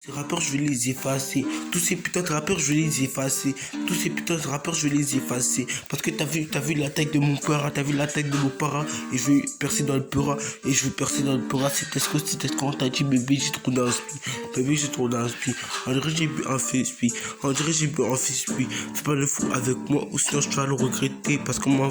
Ces rappeurs, je vais les effacer. Tous ces putains de rappeurs, je vais les effacer. Tous ces putains de rappeurs, je vais les effacer. Parce que t'as vu la taille de mon para, t'as vu la taille de mon para. Et je vais percer dans le para. Et je vais percer dans le para. C'est quand t'as dit, bébé, j'ai trop d'inspi. Bébé, j'ai trop d'inspi. On dirait j'ai bu un fespi. On dirait j'ai bu un fespi. Fais pas le fou avec moi, ou sinon tu vas le regretter. Parce que moi,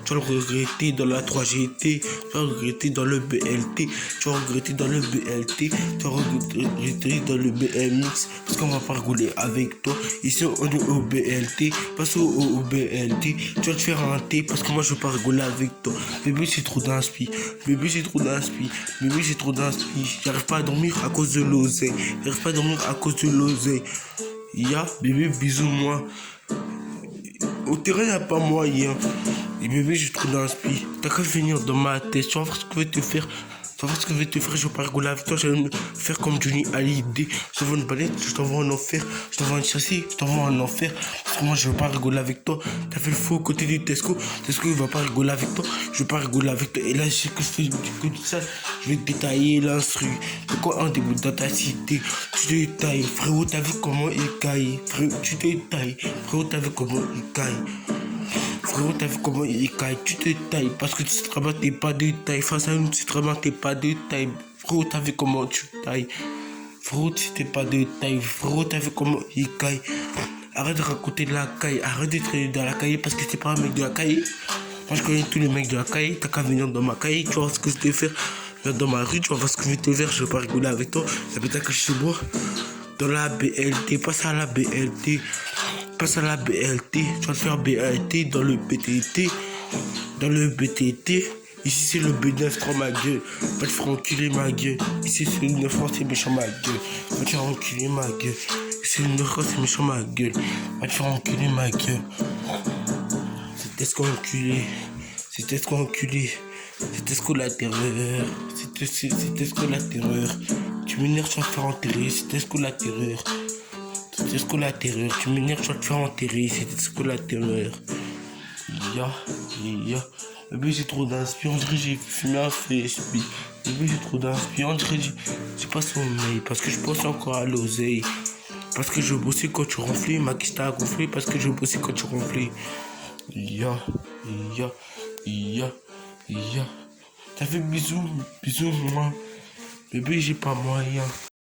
tu vas le regretter dans la 3GT. Tu vas le regretter dans le BLT. Tu vas regretter dans le BLT. Tu vas regretter dans le BMX, parce qu'on va pas rigoler avec toi. Ici on est au BLT, passe au BLT, tu vas te faire un T, parce que moi je veux pas rigoler avec toi. Bébé, j'ai trop d'inspi, bébé, j'ai trop d'inspi, bébé, j'ai trop d'inspi. J'arrive pas à dormir à cause de l'oseille, j'arrive pas à dormir à cause de l'oseille. Bébé, bisous moi. Au terrain y'a pas moyen. Et bébé, j'ai trop d'inspi. T'as qu'à venir dans ma tête, tu vas voir ce que je vais te faire. Tu vas voir ce que je vais te faire, je vais pas rigoler avec toi, je vais me faire comme Johnny Hallyday. Je t'envoie une balette, je t'envoie en enfer. Je t'envoie un châssis, je t'envoie en enfer. Parce que moi, je veux pas rigoler avec toi. T'as fait le faux côté du Tesco. Tesco, il va pas rigoler avec toi. Je veux pas rigoler avec toi. Et là, je sais que je fais que ça. Je vais te détailler l'instru. C'est quoi un début dans ta cité? Tu détailles, frérot, t'as vu comment il caille. Frérot, tu détailles. Frérot, t'as vu comment il caille. Frérot, t'as vu comment il caille, tu te tailles parce que tu te rabattais pas de taille. Face à nous, tu te rabattais pas de taille. Frérot, t'as vu comment tu tailles. Frérot, tu t'es pas de taille. Frérot, t'as vu comment il caille. Arrête de raconter de la caille. Arrête de traîner dans la caille parce que t'es pas un mec de la caille. Moi, je connais tous les mecs de la caille. T'as qu'à venir dans ma caille. Tu vas voir ce que je vais te faire. Viens dans ma rue, tu vas voir ce que je vais te faire. Je vais pas rigoler avec toi. Ça peut être chez moi. Dans la BLT, passe à la BLT. Passe à la BLT, tu vas te faire BLT dans le BTT. Dans le BTT, ici c'est le B9, prends ma gueule. Va te faire enculer ma gueule. Ici c'est le 9 c'est méchant ma gueule. Va te faire enculer ma gueule. Ici le 9 c'est méchant ma gueule. Va te faire enculer ma gueule. C'était ce qu'on enculé. C'était ce qu'on enculé. C'était ce qu'on la terreur. C'était ce qu'on la terreur. Tu m'énerves, tu vas te faire enterrer. C'était ce qu'on la terreur. C'était ce que la terreur, tu m'énerves, tu vas te faire enterrer, c'était ce que la terreur. Bébé, j'ai trop d'inspi, on dirait j'ai fumé un fespi. Bébé, j'ai trop d'inspi, on dirait j'ai pas sommeil, parce que je pense encore à l'oseille. Parce que je bossais quand tu ronflais, ma quiche t'a gonflé, parce que je bossais quand tu ronflais. T'as fait bisous, bisous moi. Bébé, j'ai pas moyen.